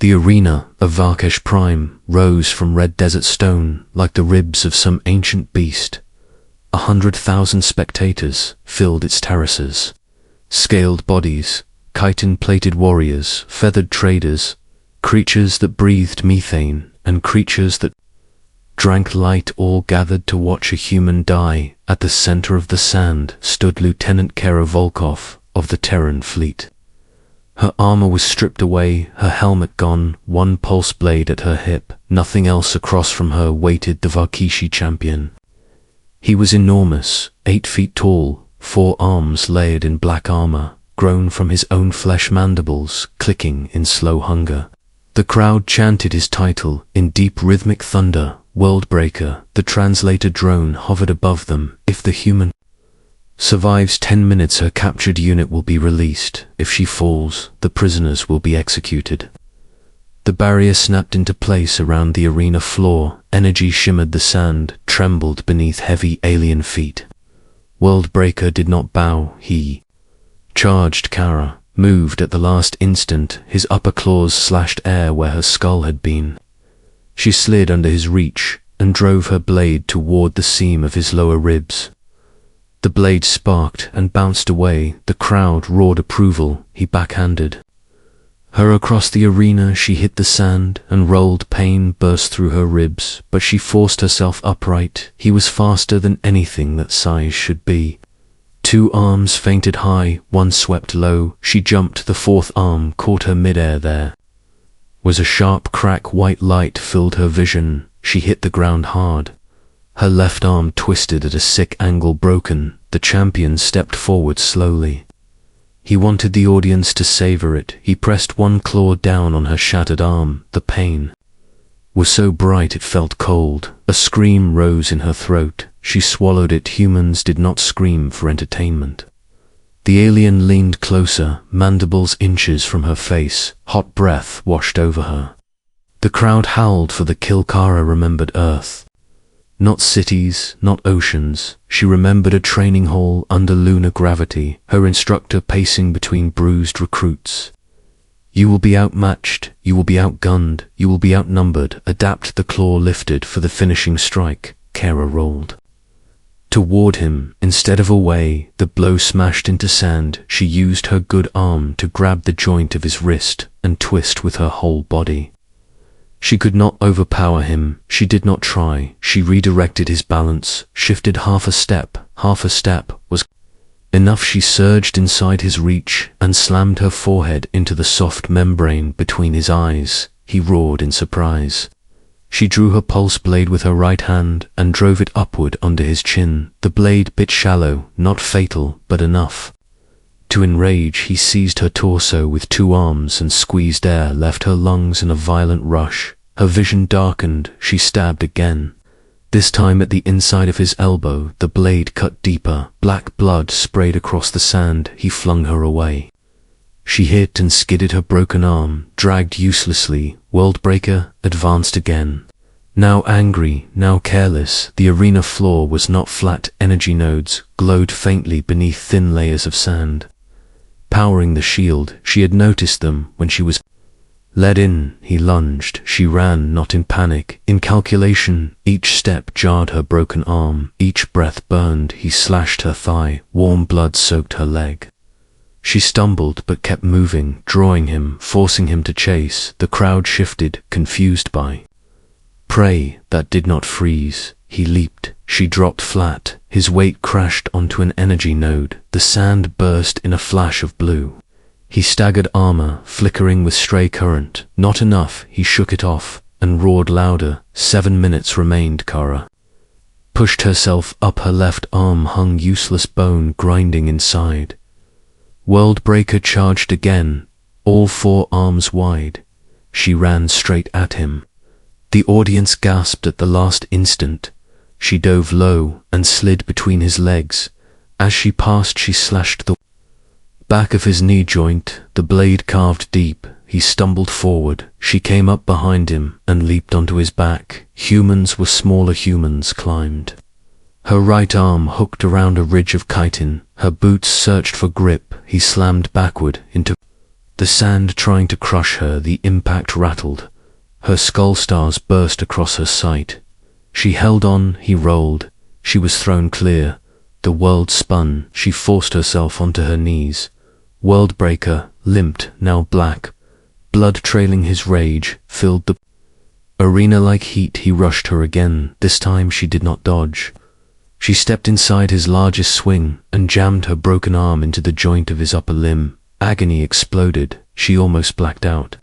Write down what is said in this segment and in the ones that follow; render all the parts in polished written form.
The arena of Varkesh Prime rose from red desert stone like the ribs of some ancient beast. 100,000 spectators filled its terraces. Scaled bodies, chitin-plated warriors, feathered traders, creatures that breathed methane, and creatures that drank light, all gathered to watch a human die. At the center of the sand stood Lieutenant Kara Volkov of the Terran fleet. Her armor was stripped away, her helmet gone, one pulse blade at her hip. Nothing else. Across from her waited the Varkishi champion. He was enormous, 8 feet tall, 4 arms layered in black armor, grown from his own flesh, mandibles clicking in slow hunger. The crowd chanted his title in deep rhythmic thunder. Worldbreaker. The translator drone hovered above them. If the human survives 10 minutes, her captured unit will be released. If she falls, the prisoners will be executed. The barrier snapped into place around the arena floor. Energy shimmered the sand, trembled beneath heavy alien feet. Worldbreaker did not bow. He charged Kara, moved at the last instant. His upper claws slashed air where her skull had been. She slid under his reach and drove her blade toward the seam of his lower ribs. The blade sparked and bounced away. The crowd roared approval. He backhanded her across the arena. She hit the sand and rolled. Pain burst through her ribs, but she forced herself upright. He was faster than anything that size should be. 2 arms fainted high, 1 swept low. She jumped. The 4th arm caught her midair. There was a sharp crack. White light filled her vision. She hit the ground hard. Her left arm twisted at a sick angle. Broken. The champion stepped forward slowly. He wanted the audience to savor it. He pressed 1 claw down on her shattered arm. The pain was so bright it felt cold. A scream rose in her throat. She swallowed it. Humans did not scream for entertainment. The alien leaned closer, mandibles inches from her face. Hot breath washed over her. The crowd howled for the kill. Kara remembered Earth. Not cities, not oceans. She remembered a training hall under lunar gravity, her instructor pacing between bruised recruits. You will be outmatched, you will be outgunned, you will be outnumbered. Adapt. The claw lifted for the finishing strike. Kara rolled toward him instead of away. The blow smashed into sand. She used her good arm to grab the joint of his wrist and twist with her whole body. She could not overpower him. She did not try. She redirected his balance, shifted half a step. Half a step was enough. She surged inside his reach and slammed her forehead into the soft membrane between his eyes. He roared in surprise. She drew her pulse blade with her right hand and drove it upward under his chin. The blade bit shallow, not fatal, but enough to enrage. He seized her torso with 2 arms and squeezed air, left her lungs in a violent rush. Her vision darkened. She stabbed again, this time at the inside of his elbow. The blade cut deeper. Black blood sprayed across the sand. He flung her away. She hit and skidded, her broken arm dragged uselessly. Worldbreaker advanced again. Now angry, now careless. The arena floor was not flat. Energy nodes glowed faintly beneath thin layers of sand, powering the shield. She had noticed them when she was led in. He lunged. She ran, not in panic, in calculation. Each step jarred her broken arm. Each breath burned. He slashed her thigh. Warm blood soaked her leg. She stumbled but kept moving, drawing him, forcing him to chase. The crowd shifted, confused by prey that did not freeze. He leaped. She dropped flat. His weight crashed onto an energy node. The sand burst in a flash of blue. He staggered, armor flickering with stray current. Not enough. He shook it off and roared louder. 7 minutes remained. Kara pushed herself up. Her left arm hung useless, bone grinding inside. Worldbreaker charged again, all 4 arms wide. She ran straight at him. The audience gasped at the last instant. She dove low and slid between his legs. As she passed, she slashed the back of his knee joint. The blade carved deep. He stumbled forward. She came up behind him and leaped onto his back. Humans were smaller. Humans climbed. Her right arm hooked around a ridge of chitin. Her boots searched for grip. He slammed backward into the sand trying to crush her, the impact rattled. Her skull stars burst across her sight. She held on, he rolled. She was thrown clear. The world spun. She forced herself onto her knees. Worldbreaker, limped, now black. Blood trailing his rage, filled the arena like heat. He rushed her again. This time she did not dodge. She stepped inside his largest swing and jammed her broken arm into the joint of his upper limb. Agony exploded. She almost blacked out.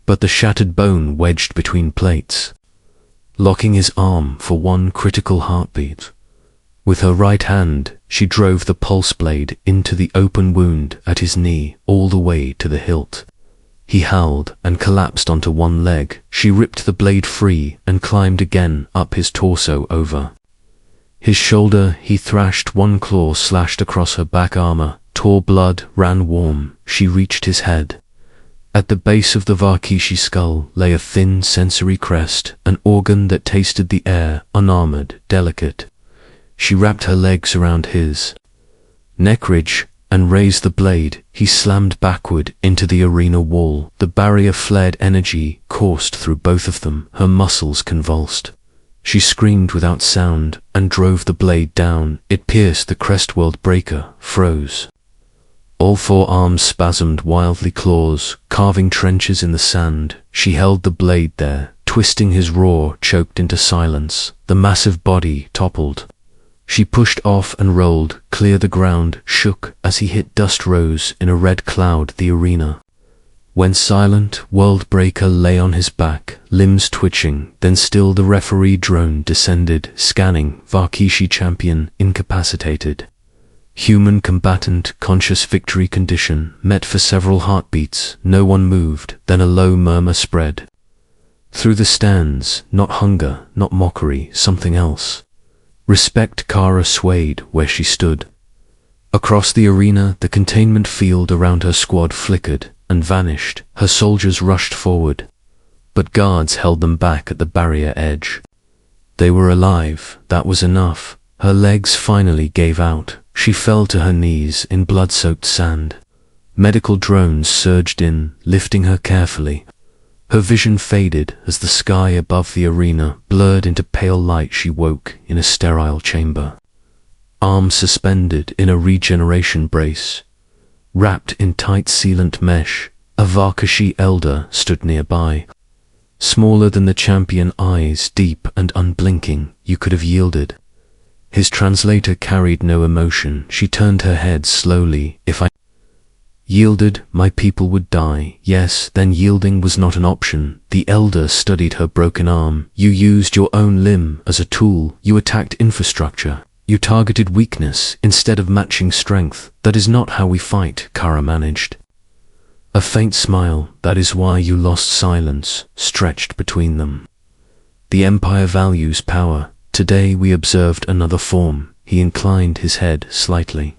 But the shattered bone wedged between plates, locking his arm for one critical heartbeat. With her right hand, she drove the pulse blade into the open wound at his knee, all the way to the hilt. He howled and collapsed onto one leg. She ripped the blade free and climbed again up his torso over his shoulder. He thrashed. One claw slashed across her back armor. Tore blood ran warm. She reached his head. At the base of the Vakishi skull lay a thin sensory crest, an organ that tasted the air, unarmored, delicate. She wrapped her legs around his neck ridge and raised the blade. He slammed backward into the arena wall. The barrier flared. Energy coursed through both of them. Her muscles convulsed. She screamed without sound and drove the blade down. It pierced the crest. Worldbreaker froze. All four arms spasmed. Wildly claws, carving trenches in the sand. She held the blade there, twisting his roar choked into silence. The massive body toppled. She pushed off and rolled, clear. The ground shook as he hit. Dust rose in a red cloud. The arena went silent. Worldbreaker lay on his back, limbs twitching, then still. The referee drone descended, scanning. Vakishi champion incapacitated. Human combatant, conscious. Victory condition met for several heartbeats. No one moved. Then a low murmur spread through the stands. Not hunger, not mockery, something else. Respect. Kara swayed where she stood. Across the arena, the containment field around her squad flickered and vanished. Her soldiers rushed forward, but guards held them back at the barrier edge. They were alive. That was enough. Her legs finally gave out. She fell to her knees in blood-soaked sand. Medical drones surged in, lifting her carefully. Her vision faded as the sky above the arena blurred into pale light. She woke in a sterile chamber, arms suspended in a regeneration brace. Wrapped in tight sealant mesh, a Vakishi elder stood nearby. Smaller than the champion, eyes deep and unblinking. You could have yielded. His translator carried no emotion. She turned her head slowly. If I yielded, my people would die. Yes, then yielding was not an option. The elder studied her broken arm. You used your own limb as a tool. You attacked infrastructure. You targeted weakness instead of matching strength. That is not how we fight, Kara managed. A faint smile. That is why you lost. Silence stretched between them. The Empire values power. Today we observed another form. He inclined his head slightly.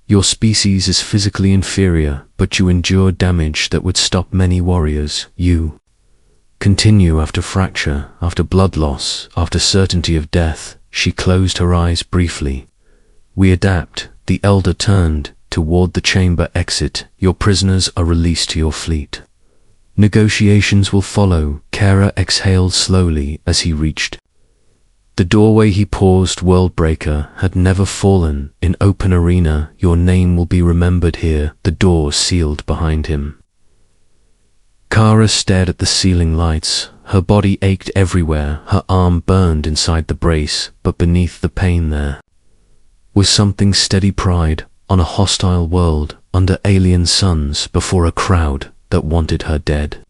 Your species is physically inferior, but you endure damage that would stop many warriors. You continue after fracture, after blood loss, after certainty of death. She closed her eyes briefly. We adapt. The elder turned toward the chamber exit. Your prisoners are released to your fleet. Negotiations will follow. Kara exhaled slowly as he reached the doorway. He paused. Worldbreaker had never fallen in open arena. Your name will be remembered here. The door sealed behind him. Kara stared at the ceiling lights. Her body ached everywhere. Her arm burned inside the brace, but beneath the pain there was something steady. Pride on a hostile world, under alien suns, before a crowd that wanted her dead.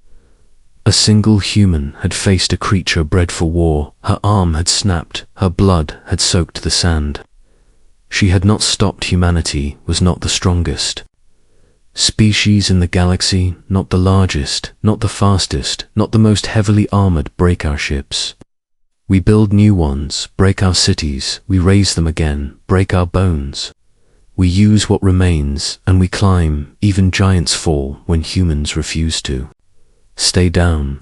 A single human had faced a creature bred for war. Her arm had snapped. Her blood had soaked the sand. She had not stopped. Humanity was not the strongest species in the galaxy, not the largest, not the fastest, not the most heavily armored. Break our ships. We build new ones. Break our cities. We raise them again. Break our bones. We use what remains, and we climb. Even giants fall when humans refuse to. Stay down.